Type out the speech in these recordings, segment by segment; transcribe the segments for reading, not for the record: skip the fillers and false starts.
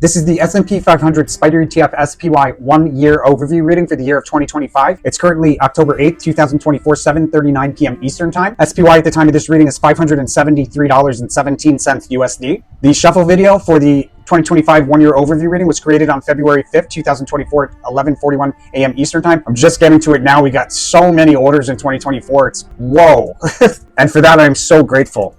This is the S&P 500 SPDR ETF SPY 1-year overview reading for the year of 2025. It's currently October 8th, 2024, 7:39 p.m. Eastern Time. SPY at the time of this reading is $573.17 USD. The shuffle video for the 2025 1-year overview reading was created on February 5th, 2024 at 11:41 a.m. Eastern Time. I'm just getting to it now. We got so many orders in 2024. It's whoa. And for that, I am so grateful.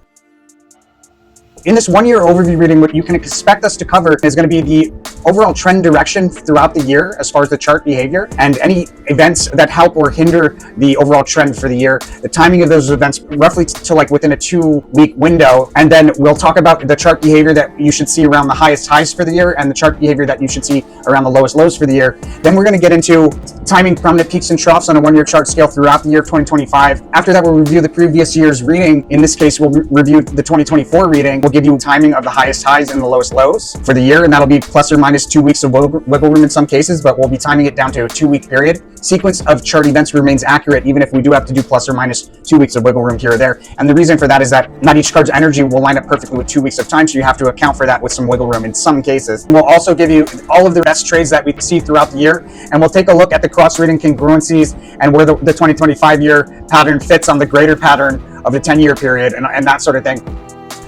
In this 1-year overview reading, what you can expect us to cover is going to be the overall trend direction throughout the year as far as the chart behavior and any events that help or hinder the overall trend for the year, the timing of those events roughly to like within a 2-week window. And then we'll talk about the chart behavior that you should see around the highest highs for the year and the chart behavior that you should see around the lowest lows for the year. Then we're going to get into timing prominent peaks and troughs on a 1-year chart scale throughout the year of 2025. After that, we'll review the previous year's reading. In this case, we'll review the 2024 reading. We'll give you timing of the highest highs and the lowest lows for the year, and that'll be plus or minus 2 weeks of wiggle room in some cases, but we'll be timing it down to a 2-week period. Sequence of chart events remains accurate even if we do have to do plus or minus 2 weeks of wiggle room here or there. And the reason for that is that not each card's energy will line up perfectly with 2 weeks of time, so you have to account for that with some wiggle room in some cases. We'll also give you all of the best trades that we see throughout the year, and we'll take a look at the cross-reading congruencies and where the 2025 year pattern fits on the greater pattern of the 10-year period and that sort of thing.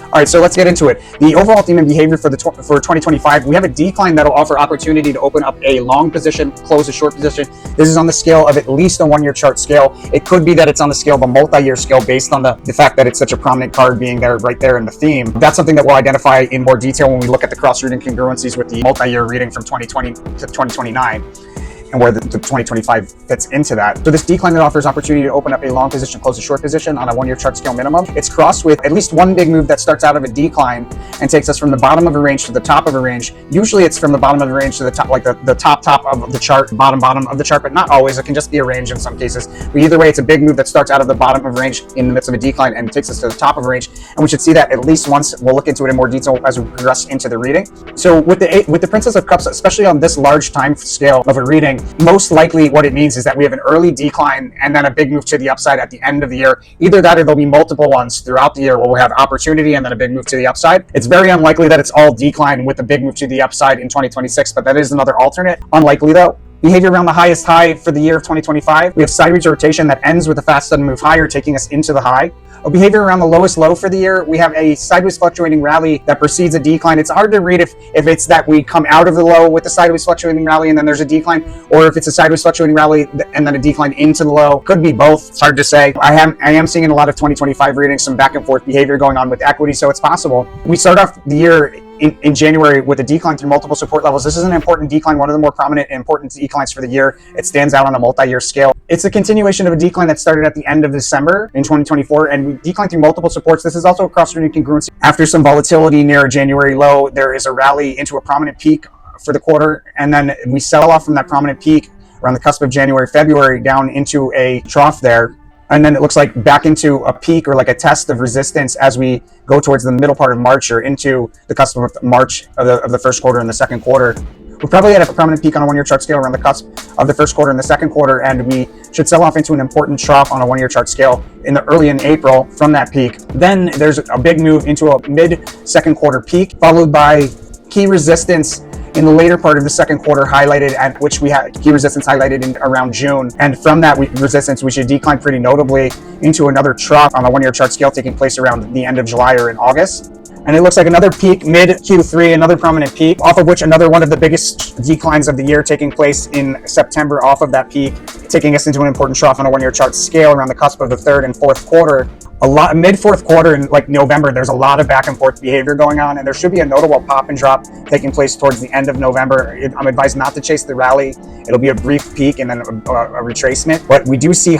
All right, so let's get into it. The overall theme and behavior for 2025, we have a decline that'll offer opportunity to open up a long position, close a short position. This is on the scale of at least a 1-year chart scale. It could be that it's on the scale of a multi-year scale based on the fact that it's such a prominent card being there right there in the theme. That's something that we'll identify in more detail when we look at the cross-reading congruencies with the multi-year reading from 2020 to 2029. And where the 2025 fits into that. So this decline that offers opportunity to open up a long position, close a short position on a 1-year chart scale minimum. It's crossed with at least one big move that starts out of a decline and takes us from the bottom of a range to the top of a range. Usually it's from the bottom of the range to the top, like the top of the chart, bottom of the chart, but not always. It can just be a range in some cases. But either way, it's a big move that starts out of the bottom of a range in the midst of a decline and takes us to the top of a range. And we should see that at least once. We'll look into it in more detail as we progress into the reading. So with the Princess of Cups, especially on this large time scale of a reading, most likely what it means is that we have an early decline and then a big move to the upside at the end of the year. Either that or there'll be multiple ones throughout the year where we'll have opportunity and then a big move to the upside. It's very unlikely that it's all decline with a big move to the upside in 2026, but that is another alternate. Unlikely though. Behavior around the highest high for the year of 2025. We have sideways rotation that ends with a fast sudden move higher, taking us into the high. A behavior around the lowest low for the year, we have a sideways fluctuating rally that precedes a decline. It's hard to read if it's that we come out of the low with a sideways fluctuating rally and then there's a decline, or if it's a sideways fluctuating rally and then a decline into the low. Could be both. It's hard to say. I am seeing in a lot of 2025 readings some back and forth behavior going on with equity, so it's possible. We start off the year in January with a decline through multiple support levels. This is an important decline, one of the more prominent and important declines for the year. It stands out on a multi-year scale. It's a continuation of a decline that started at the end of December in 2024, and we declined through multiple supports. This is also a cross-reading congruency. After some volatility near a January low, there is a rally into a prominent peak for the quarter, and then we sell off from that prominent peak around the cusp of January, February, down into a trough there. And then it looks like back into a peak or like a test of resistance as we go towards the middle part of March or into the cusp of March of the first quarter and the second quarter. We're probably at a prominent peak on a 1-year chart scale around the cusp of the first quarter and the second quarter, and we should sell off into an important trough on a 1-year chart scale early in April from that peak. Then there's a big move into a mid-second quarter peak, followed by key resistance in the later part of the second quarter highlighted, at which we had key resistance highlighted in around June. And from that resistance, we should decline pretty notably into another trough on a 1-year chart scale taking place around the end of July or in August. And it looks like another peak mid Q3, another prominent peak, off of which another one of the biggest declines of the year taking place in September off of that peak, taking us into an important trough on a 1-year chart scale around the cusp of the third and fourth quarter. Mid-fourth quarter in like November, there's a lot of back and forth behavior going on, and there should be a notable pop and drop taking place towards the end of November. I'm advised not to chase the rally. It'll be a brief peak and then a retracement, but we do see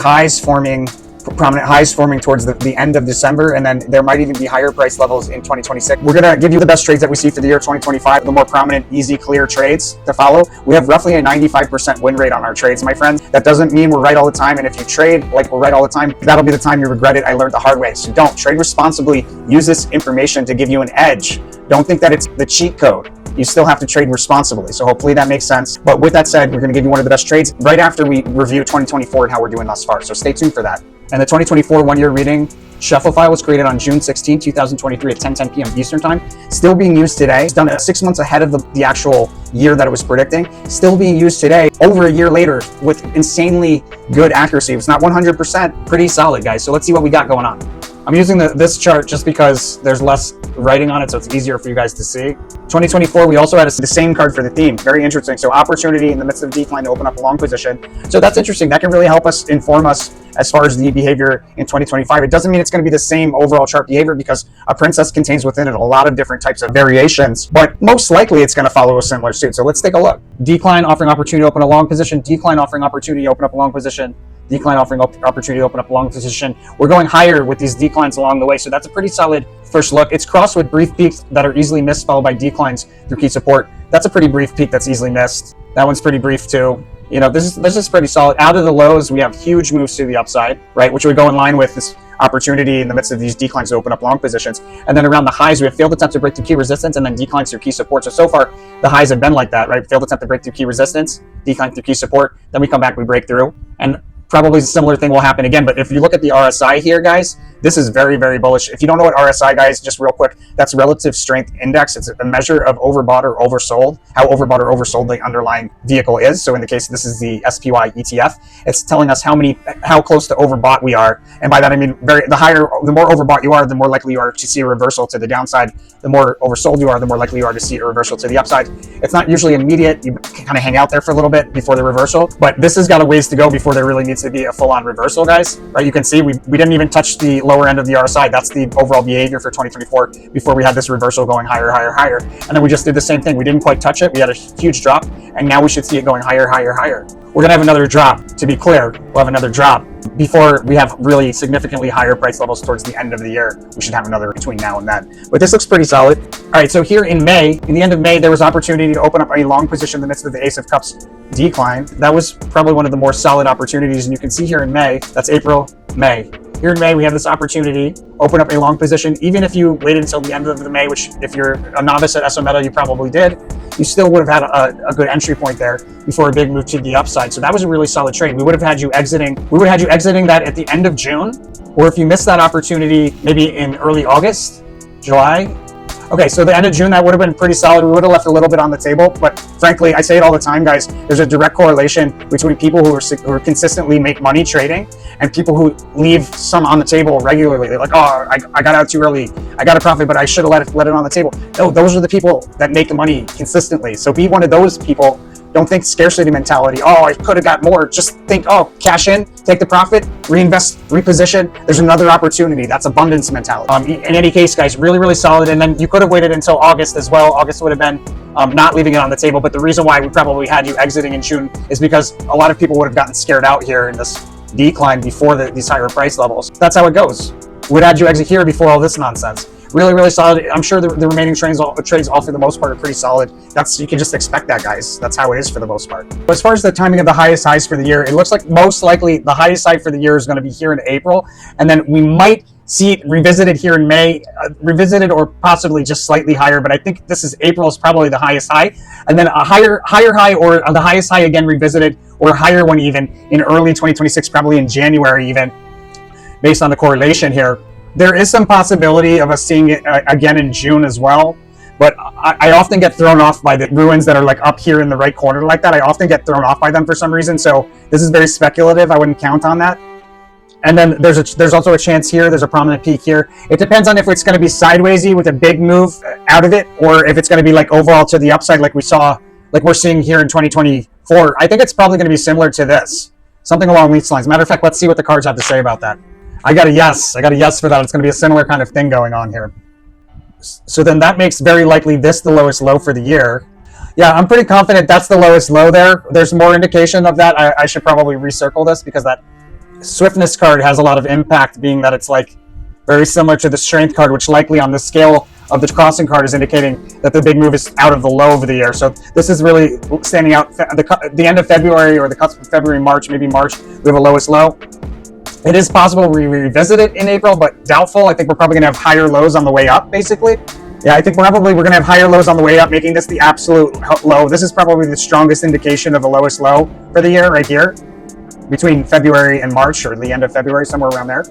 prominent highs forming towards the end of December, and then there might even be higher price levels in 2026. We're going to give you the best trades that we see for the year 2025, the more prominent, easy, clear trades to follow. We have roughly a 95% win rate on our trades, my friends. That doesn't mean we're right all the time, and if you trade like we're right all the time, that'll be the time you regret it. I learned the hard way. So don't trade responsibly. Use this information to give you an edge. Don't think that it's the cheat code. You still have to trade responsibly. So hopefully that makes sense. But with that said, we're going to give you one of the best trades right after we review 2024 and how we're doing thus far. So stay tuned for that. And the 2024 1-year reading Shuffle file was created on June 16, 2023 at 10:10 p.m. Eastern time. Still being used today. It's done 6 months ahead of the actual year that it was predicting. Still being used today, over a year later, with insanely good accuracy. It's not 100%, pretty solid, guys. So let's see what we got going on. I'm using this chart just because there's less writing on it, so it's easier for you guys to see. 2024, we also had the same card for the theme. Very interesting. So opportunity in the midst of decline to open up a long position. So that's interesting. That can really help us inform us as far as the behavior in 2025. It doesn't mean it's going to be the same overall chart behavior because a princess contains within it a lot of different types of variations, but most likely it's going to follow a similar suit. So let's take a look. Decline offering opportunity to open a long position. Decline offering opportunity to open up a long position. Decline offering opportunity to open up a long position. We're going higher with these declines along the way, so that's a pretty solid first look. It's crossed with brief peaks that are easily missed, followed by declines through key support. That's a pretty brief peak that's easily missed. That one's pretty brief too. You know, this is pretty solid. Out of the lows, we have huge moves to the upside, right, which would go in line with this opportunity in the midst of these declines to open up long positions. And then around the highs, we have failed attempt to break through key resistance and then declines through key support. So far, the highs have been like that, right? Failed attempt to break through key resistance, decline through key support. Then we come back, we break through. And probably a similar thing will happen again. But if you look at the RSI here, guys, this is very, very bullish. If you don't know what RSI, guys, just real quick, that's relative strength index. It's a measure of overbought or oversold, how overbought or oversold the underlying vehicle is. So in the case, this is the SPY ETF. It's telling us how close to overbought we are. And by that, I mean, the more overbought you are, the more likely you are to see a reversal to the downside. The more oversold you are, the more likely you are to see a reversal to the upside. It's not usually immediate. You kind of hang out there for a little bit before the reversal, but this has got a ways to go before there really needs to be a full-on reversal, guys. Right? You can see we didn't even touch the lower end of the RSI. That's the overall behavior for 2024 before we had this reversal going higher, higher, higher. And then we just did the same thing. We didn't quite touch it. We had a huge drop, and now we should see it going higher, higher, higher. We're going to have another drop. To be clear, we'll have another drop before we have really significantly higher price levels towards the end of the year. We should have another between now and then. But this looks pretty solid. All right, so here in May, in the end of May, there was opportunity to open up a long position in the midst of the Ace of Cups decline. That was probably one of the more solid opportunities. And you can see here in May, that's April, May. Here in May, we have this opportunity, open up a long position. Even if you waited until the end of the May, which if you're a novice at SO Meta, you probably did, you still would have had a good entry point there before a big move to the upside. So that was a really solid trade. We would have had you exiting that at the end of June, or if you missed that opportunity, maybe in early August, July. Okay, so the end of June, that would have been pretty solid. We would have left a little bit on the table, but frankly, I say it all the time, guys, there's a direct correlation between people who are consistently make money trading and people who leave some on the table regularly. They're like, oh, I got out too early. I got a profit, but I should have let it on the table. No, those are the people that make money consistently. So be one of those people. Don't think scarcity mentality. Oh, I could have got more. Just think, oh, cash in, take the profit, reinvest, reposition. There's another opportunity. That's abundance mentality. In any case, guys, really, really solid. And then you could have waited until August as well. August would have been not leaving it on the table. But the reason why we probably had you exiting in June is because a lot of people would have gotten scared out here in this decline before these higher price levels. That's how it goes. Would have had you exit here before all this nonsense. Really, really solid. I'm sure the remaining trades all for the most part are pretty solid. You can just expect that, guys. That's how it is for the most part. But as far as the timing of the highest highs for the year, it looks like most likely the highest high for the year is going to be here in April, and then we might see it revisited here in May, revisited or possibly just slightly higher. But I think this is April is probably the highest high, and then a higher high or the highest high again revisited or higher one even in early 2026, probably in January even, based on the correlation here. There is some possibility of us seeing it again in June as well, but I often get thrown off by the ruins that are like up here in the right corner like that. I often get thrown off by them for some reason, so this is very speculative. I wouldn't count on that. And then there's also a chance here. There's a prominent peak here. It depends on if it's going to be sidewaysy with a big move out of it, or if it's going to be like overall to the upside like we're seeing here in 2024. I think it's probably going to be similar to this, something along these lines. Matter of fact, let's see what the cards have to say about that. I got a yes for that. It's going to be a similar kind of thing going on here. So then that makes very likely this the lowest low for the year. Yeah, I'm pretty confident that's the lowest low there. There's more indication of that. I should probably recircle this because that swiftness card has a lot of impact, being that it's like very similar to the strength card, which likely on the scale of the crossing card is indicating that the big move is out of the low of the year. So this is really standing out. The end of February or the cusp of February, March, maybe March, we have a lowest low. It is possible we revisit it in April, but doubtful. I think we're probably going to have higher lows on the way up, basically. Yeah, I think we're going to have higher lows on the way up, making this the absolute low. This is probably the strongest indication of the lowest low for the year right here, between February and March, or the end of February, somewhere around there.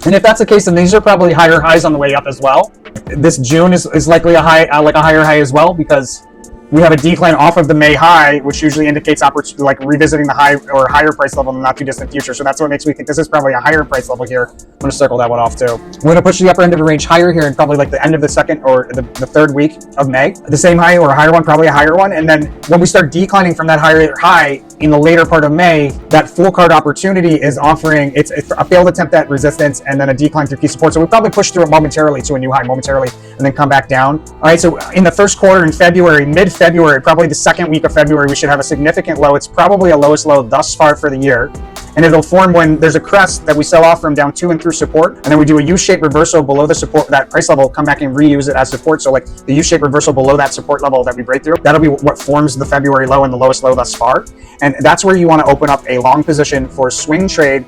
And if that's the case, then these are probably higher highs on the way up as well. This June is likely a high, like a higher high as well, because we have a decline off of the May high, which usually indicates like revisiting the high or higher price level in the not too distant future. So that's what makes me think this is probably a higher price level here. I'm going to circle that one off too. We're going to push the upper end of the range higher here, and probably like the end of the second or the third week of May. The same high or a higher one, probably a higher one. And then when we start declining from that higher high in the later part of May, that full card opportunity is offering, it's a failed attempt at resistance and then a decline through key support. So we probably push through it momentarily to a new high momentarily and then come back down. All right, so in the first quarter in February, mid-February, probably the second week of February, we should have a significant low. It's probably a lowest low thus far for the year. And it'll form when there's a crest that we sell off from down to and through support. And then we do a U-shaped reversal below the support, that price level, come back and reuse it as support. So like the U-shaped reversal below that support level that we break through, that'll be what forms the February low and the lowest low thus far. And that's where you want to open up a long position for a swing trade.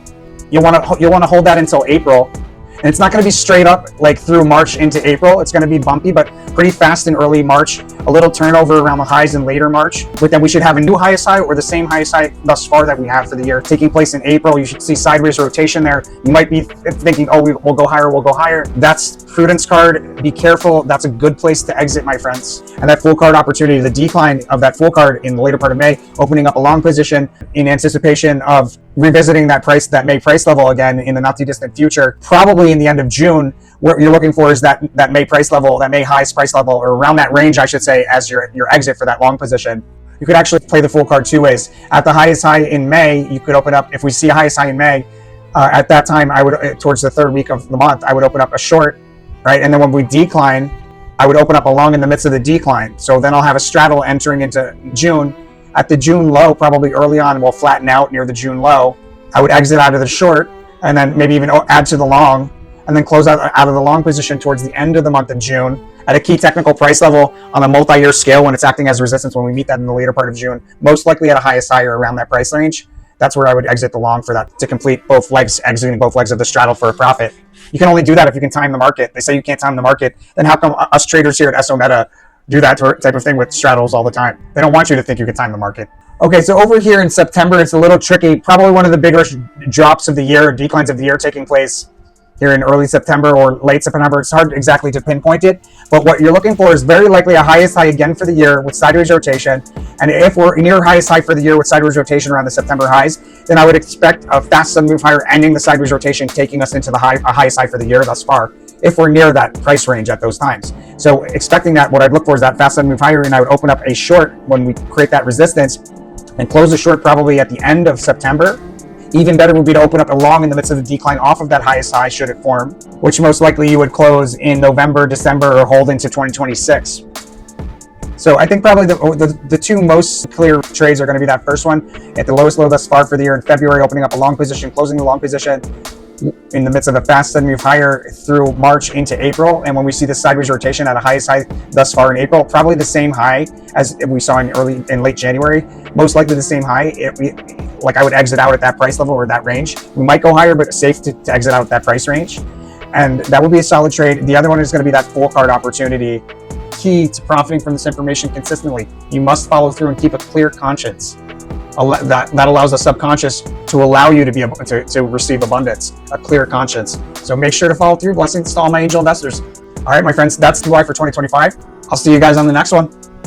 You'll want to hold that until April. And it's not going to be straight up like through March into April. It's going to be bumpy, but pretty fast in early March. A little turnover around the highs in later March. But then we should have a new highest high or the same highest high thus far that we have for the year taking place in April. You should see sideways rotation there. You might be thinking, oh, we'll go higher, we'll go higher. That's prudence card. Be careful. That's a good place to exit, my friends. And that full card opportunity, the decline of that full card in the later part of May, opening up a long position in anticipation of revisiting that May price level again in the not too distant future, probably in the end of June. What you're looking for is that May price level, that May highest price level, or around that range, I should say, as your exit for that long position. You could actually play the full card two ways. At the highest high in May, you could open up, if we see a highest high in May, at that time, I would, towards the third week of the month, I would open up a short, right? And then when we decline, I would open up a long in the midst of the decline. So then I'll have a straddle entering into June. At the June low, probably early on, we'll flatten out near the June low. I would exit out of the short and then maybe even add to the long and then close out of the long position towards the end of the month of June at a key technical price level on a multi-year scale when it's acting as resistance when we meet that in the later part of June, most likely at a highest high or around that price range. That's where I would exit the long for that to complete both legs, exiting both legs of the straddle for a profit. You can only do that if you can time the market. They say you can't time the market. Then how come us traders here at SO Meta do that type of thing with straddles all the time? They don't want you to think you can time the market. Okay, so over here in September, it's a little tricky. Probably one of the bigger drops of the year, declines of the year taking place here in early September or late September. It's hard exactly to pinpoint it, but what you're looking for is very likely a highest high again for the year with sideways rotation. And if we're near highest high for the year with sideways rotation around the September highs, then I would expect a fast sudden move higher, ending the sideways rotation, taking us into the highest high for the year thus far, if we're near that price range at those times. So expecting that, what I'd look for is that fast sudden move higher, and I would open up a short when we create that resistance and close the short probably at the end of September. Even better would be to open up a long in the midst of the decline off of that highest high should it form, which most likely you would close in November, December, or hold into 2026. So I think probably the two most clear trades are going to be that first one at the lowest low thus far for the year in February, opening up a long position, closing the long position in the midst of a fast sudden move higher through March into April. And when we see the sideways rotation at a highest high thus far in April, probably the same high as we saw in late January, most likely the same high. I would exit out at that price level or that range. We might go higher, but it's safe to exit out at that price range. And that would be a solid trade. The other one is going to be that full card opportunity. Key to profiting from this information consistently, you must follow through and keep a clear conscience. That allows the subconscious to allow you to be able to receive abundance, a clear conscience. So make sure to follow through. Blessings to all my angel investors. All right, my friends, that's the why for 2025. I'll see you guys on the next one.